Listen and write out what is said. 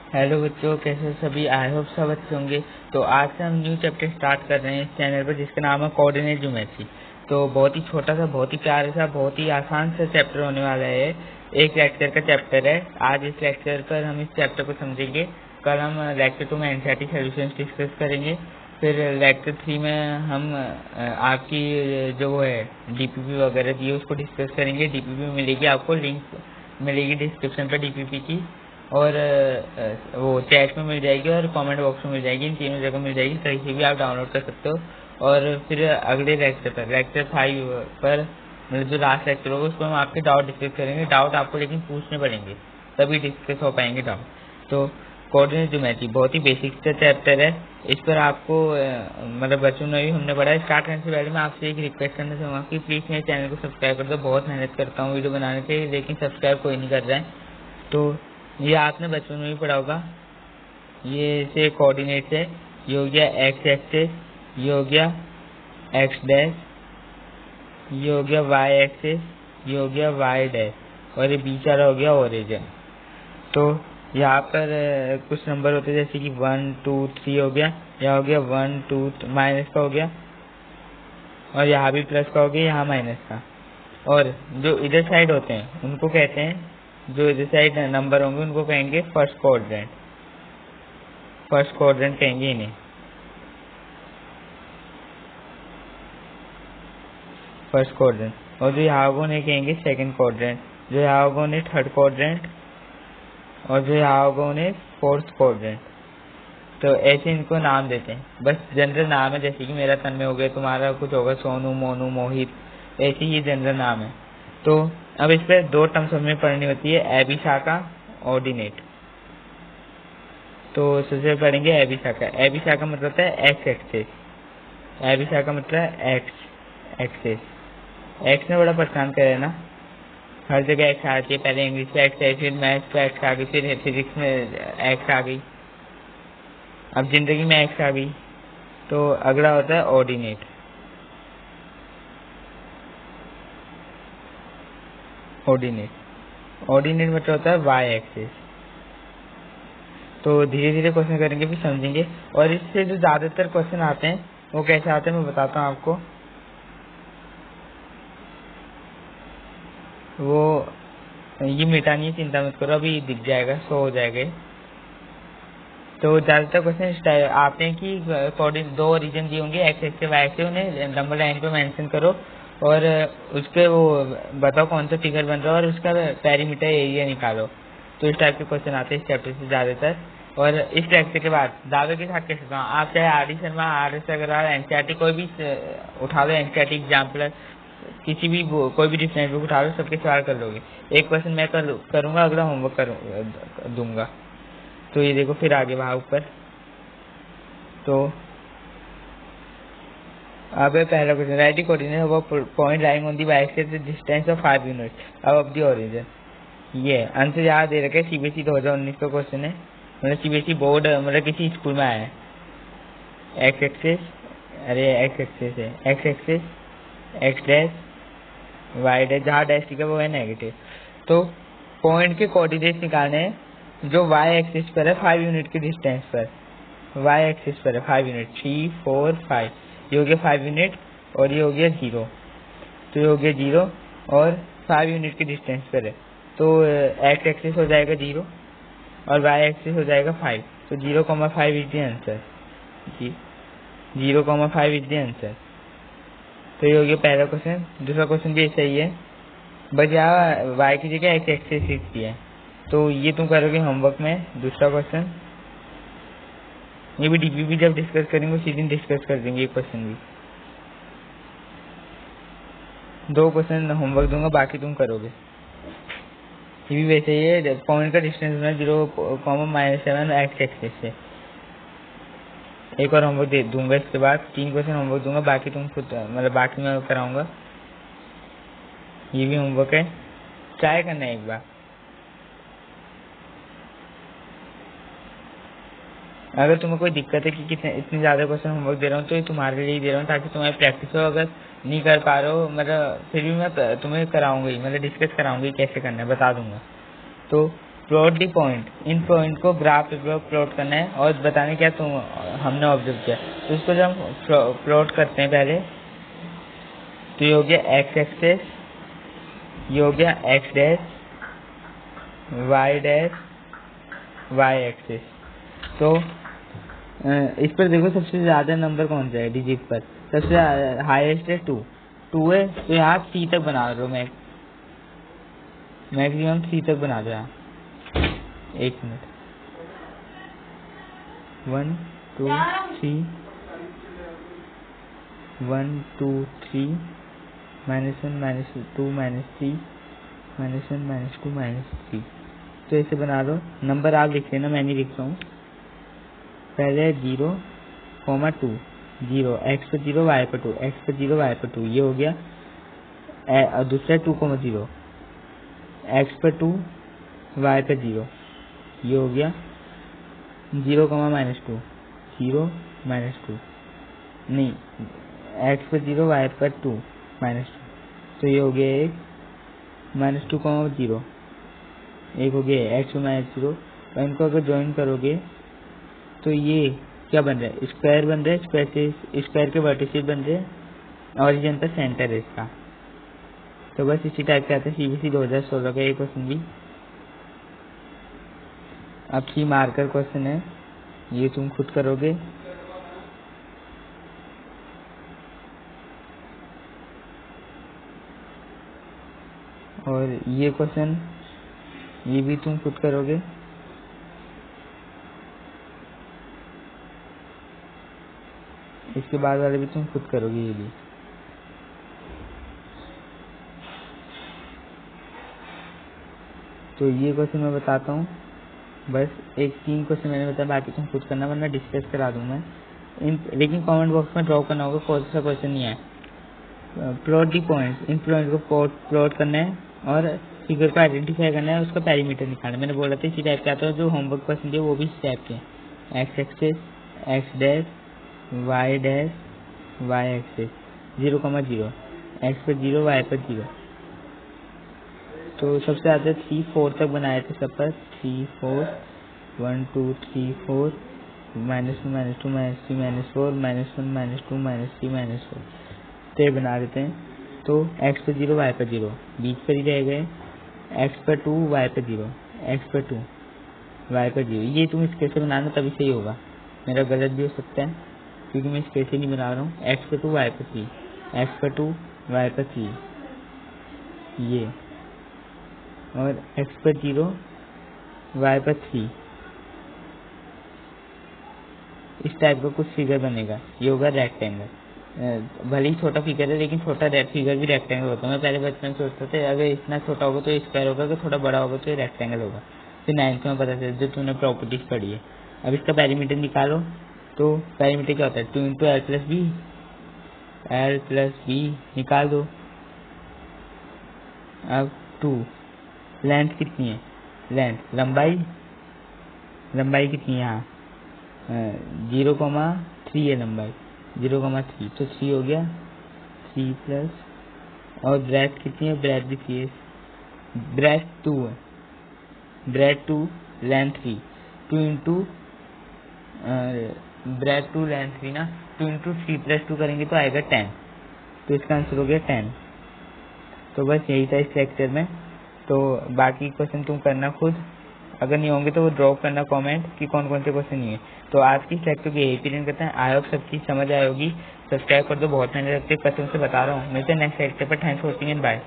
Hello बच्चों, कैसे हो सभी। आई होप सब अच्छे होंगे। तो आज से हम न्यू चैप्टर स्टार्ट कर रहे हैं इस चैनल पर, जिसका नाम है कोऑर्डिनेट ज्योमेट्री। तो बहुत ही छोटा सा, बहुत ही प्यारा सा, बहुत ही आसान सा चैप्टर होने वाला है। एक लेक्चर का चैप्टर है। आज इस लेक्चर पर हम इस चैप्टर को समझेंगे। कल हम लेक्चर 2 में एनसीईआरटी सॉल्यूशंस डिस्कस करेंगे। फिर लेक्चर 3 में हम आपकी जो है डीपीपी वगैरह दी है उसको डिस्कस करेंगे। डीपीपी मिलेगी आपको, लिंक मिलेगी डिस्क्रिप्शन पर डीपीपी की, और वो चैट में मिल जाएगी और कमेंट बॉक्स में मिल जाएगी। इन तीनों जगह मिल जाएगी, कहीं से भी आप डाउनलोड कर सकते हो। और फिर अगले लेक्चर पर, लेक्चर 5 पर, मतलब जो लास्ट लेक्चर होगा उसमें हम आपके डाउट डिस्कस करेंगे। डाउट आपको लेकिन पूछने पड़ेंगे, तभी डिस्कस हो पाएंगे डाउट। तो कोऑर्डिनेट ज्योमेट्री बहुत ही बेसिक सा चैप्टर है। इस पर आपको मतलब बच्चों ने भी हमने पढ़ा है। स्टार्ट करने से पहले मैं आपसे एक रिक्वेस्ट करना चाहूँगा कि प्लीज़ मेरे चैनल को सब्सक्राइब कर दो। बहुत मेहनत करता हूँ वीडियो बनाने के, लेकिन सब्सक्राइब कोई नहीं कर रहा है। तो ये आपने बचपन में भी पढ़ा होगा। ये से कोऑर्डिनेट है, ये हो गया एक्स एक्सिस, ये हो गया एक्स डैश, ये हो गया वाई एक्सिस, ये हो गया वाई डैश, और ये बीच वाला हो गया ओरिजिन। तो यहाँ पर कुछ नंबर होते हैं, जैसे कि 1 2 3 हो गया, यहाँ हो गया 1 2 माइनस का हो गया, और यहाँ भी प्लस का हो गया, यहाँ माइनस का। और जो इधर साइड होते हैं उनको कहते हैं, जो इधर साइड नंबर होंगे उनको कहेंगे फर्स्ट क्वाड्रेंट। फर्स्ट क्वाड्रेंट कहेंगे इन्हें, फर्स्ट क्वाड्रेंट। और जो यहाँ होगा उन्हें कहेंगे सेकंड क्वाड्रेंट, जो यहाँ होगा उन्हें थर्ड क्वाड्रेंट, और जो यहाँ होगा उन्हें फोर्थ क्वाड्रेंट। तो ऐसे इनको नाम देते हैं, बस जनरल नाम है। जैसे कि मेरा तन्मय हो गया, तुम्हारा कुछ होगा सोनू, मोनू, मोहित, ऐसे ही जनरल नाम है। तो अब इस पर 2 टर्म्स हमें पढ़नी होती है, एबिशाखा, ऑर्डिनेट। तो सबसे पढ़ेंगे एबिशाखा। एबिशाखा मतलब होता है एक्स एक्सेस। एबिशाखा मतलब है एक्स एक्सेस। एक्स ने बड़ा परेशान करे ना, हर जगह एक्स आती है। पहले इंग्लिश पे एक्स आई, फिर मैथ्स पे एक्स आ गई, फिर फिजिक्स में एक्स आ गई, अब जिंदगी में एक्स आ गई। तो अगला होता है ऑर्डिनेट। ऑर्डिनेट ऑर्डिनेट मतलब होता है वाई एक्सेस। तो धीरे धीरे क्वेश्चन करेंगे, फिर समझेंगे। और इससे जो ज्यादातर क्वेश्चन आते हैं वो कैसे आते हैं मैं बताता हूँ आपको। वो ये मिटानी है, चिंता मत करो, अभी दिख जाएगा, शो हो जाएगा। तो ज्यादातर क्वेश्चन आते हैं कि 2 रीजन दिए होंगे एक्स एक्स से वाई एक्स से, उन्हें नंबर लाइन पे मेंशन करो और उसके वो बताओ कौन सा फिगर बन रहा है और उसका पेरीमीटर एरिया निकालो। तो इस टाइप के क्वेश्चन आते हैं इस चैप्टर से ज्यादातर। और इस लेक्चर के बाद दावे के साथ कह सकता हूँ, आप चाहे R D Sharma, R S Agarwal, NCERT कोई भी उठा लो, एनसीईआरटी एग्जाम्पल, किसी भी कोई भी डिफरेंट बुक उठा लो, सबके सवाल कर लोगे। एक क्वेश्चन मैं करूंगा, अगला होमवर्क दूंगा। तो ये देखो, फिर आगे वहां ऊपर। तो अब पहला question, right coordinate of point lying on the y axis distance of 5 unit अब दी ओरिजिन। ये आंसर यहाँ दे रखे, सीबीएसई 2019 का क्वेश्चन है, मतलब सीबीएसई बोर्ड, मतलब किसी स्कूल में आया है। एक्स एक्सिस, अरे एक्स एक्सिस है, x axis, x dash, y dash, जहाँ डैश लिखा वो है नेगेटिव। तो पॉइंट के कोऑर्डिनेट निकालने हैं जो वाई एक्सिस पर है 5 यूनिट के डिस्टेंस पर। वाई एक्सिस पर है 5 यूनिट, 3 4 5, ये हो गया 5 यूनिट, और ये हो गया 0। तो ये हो गया 0 और 5 यूनिट के डिस्टेंस पर है। तो एक्स एक्सिस हो जाएगा 0 और वाई एक्सिस हो जाएगा 5। तो 0,5 is the answer. 0,5 is the answer. तो ये हो गया पहला क्वेश्चन। दूसरा क्वेश्चन भी सही है, बस यहाँ वाई की जगह एक्स एक्सिस की है। तो ये तुम करोगे होमवर्क में। दूसरा क्वेश्चन, ये भी डीपीपी जब डिस्कस करेंगे उसी दिन डिस्कस कर देंगे ये क्वेश्चन भी। 2 क्वेश्चन होमवर्क दूंगा, बाकी तुम करोगे। ये भी वैसे ही है, पॉइंट का डिस्टेंस होना 0,-7 एक्स एक्सिस से। एक और होमवर्क दे दूंगा, इसके बाद 3 क्वेश्चन होमवर्क दूंगा, बाकी तुम खुद, मतलब बाकी मैं कराऊंगा। ये भी होमवर्क है, ट्राई करना है एक बार। अगर तुम्हें कोई दिक्कत है कि कितने इतने ज्यादा क्वेश्चन होमवर्क दे रहा हूँ, तो ये तुम्हारे लिए दे रहा हूँ ताकि तुम्हारी प्रैक्टिस हो। अगर नहीं कर पा रहे हो, मतलब फिर भी मैं तुम्हें कराऊंगी, मतलब डिस्कस कराऊंगी कैसे करना है, बता दूंगा। तो plot the point, in point को ग्राफ पे प्लॉट करना है और बताने क्या तुम हमने ऑब्जर्व किया। तो इसको जब हम प्लॉट करते हैं पहले, तो ये हो गया एक्स एक्सेस, ये हो गया एक्स डैश वाई एक्सेस। तो इस पर देखो सबसे ज़्यादा नंबर कौन सा है डिजिट पर, सबसे हाईएस्ट है 2 है। तो यहाँ 3 तक बना दो, मैक्सिमम 3 तक बना दो यहाँ। 1 मिनट, 1 2 3 1 2 3 -1 -2 -3 -1 -2 -3। तो ऐसे बना लो। नंबर आप लिख लेना, मैं नहीं लिख रहा हूँ। पहले 0, 2, 0 x पर 0 y पर 2, x पर 0 y पर 2, ये हो गया। और दूसरा 2, 0 x पर 2 y पर 0, ये हो गया। 0, -2, 0 -2, नहीं, x पर 0 y पर 2 -2, तो ये हो गया 1 -2, 0, एक हो गया x पर -0। और इनको अगर ज्वाइन करोगे तो ये क्या बन रहा है, स्क्वायर बन रहा है, स्क्वायर के वर्टिसेस बन रहे हैं, ओरिजिन पर सेंटर है इसका। तो बस इसी टाइप के आते हैं CBC 2016 का ये क्वेश्चन भी। अब 3 मार्कर क्वेश्चन है, ये तुम खुद करोगे। और ये क्वेश्चन, ये भी तुम खुद करोगे। इसके बाद वाले भी तुम खुद करोगे ये भी। तो ये क्वेश्चन मैं बताता हूँ, बस 3 क्वेश्चन मैंने बताया, बाकी तुम खुद करना, वरना डिस्कस करा दूँ मैं। लेकिन कमेंट बॉक्स में ड्रॉप करना होगा कौन सा क्वेश्चन नहीं है। Plot the point, in point को प्लॉट करना है और फिगर को आइडेंटिफाई करना है, उसका पैरामीटर निकालना है। मैंने बोला था इसी टाइप के आता है, जो होमवर्क क्वेश्चन है वो भी इस टाइप के, x axis x dash y axis 0, 0, x पर 0 वाई पर 0। तो सबसे ज़्यादा 3 4 तक बनाए थे सब पर, 3 4 1 2 3 4 -1 -2 -3 -4 -1 -2 -3 -4 ते बना देते हैं। तो x पर 0 y पर 0 बीच पर ही रह गए, x पर 2 y पर 0, x पर 2 y पर 0। ये तुम इसके से बनाना तभी सही होगा, मेरा गलत भी हो सकता है क्योंकि मैं इसके से नहीं बना रहा हूँ। x पर 2 y पर 3, x पर 2 y पर 3, ये, और x पर 0 y पर 3, इस टाइप का कुछ फिगर बनेगा। ये होगा रेक्टेंगल। भले ही छोटा फिगर है लेकिन छोटा फिगर भी रेक्टेंगल होता है। मैं पहले बचपन में सोचता था अगर इतना छोटा होगा तो स्क्वायर होगा, अगर थोड़ा बड़ा होगा तो ये रेक्टेंगल होगा। फिर 9th में पता चला जब तुमने प्रॉपर्टीज पढ़ी है। अब इसका पैरामीटर निकालो। तो पैरामीटर क्या होता है, 2 × L + B निकाल दो। अब 2, लेंथ कितनी है, लेंथ लंबाई कितनी है, यहाँ 0,3 है लंबाई, 0,3, तो 3 हो गया, 3 प्लस, और ब्रेथ कितनी है, ब्रेथ भी 3 है, ब्रेथ 2 है, ब्रेथ 2 लेंथ 3, 2 × ब्रेथ 2 लेंथ 3 ना, 2 × 3 + 2 करेंगे तो आएगा 10। तो इसका आंसर हो गया 10। तो बस यही था इस लेक्चर में। तो बाकी क्वेश्चन तुम करना खुद, अगर नहीं होंगे तो वो ड्रॉप करना कमेंट कि कौन कौन से क्वेश्चन नहीं है। तो आज की लेक्चर की यही प्रेजेंट करते हैं। आई होप सब चीज़ समझ आए होगी। सब्सक्राइब कर दो, बहुत मेहनत लगती है, कसम से बता रहा हूँ। मिलते हैं नेक्स्ट लेक्चर पर। Thanks for watching and bye.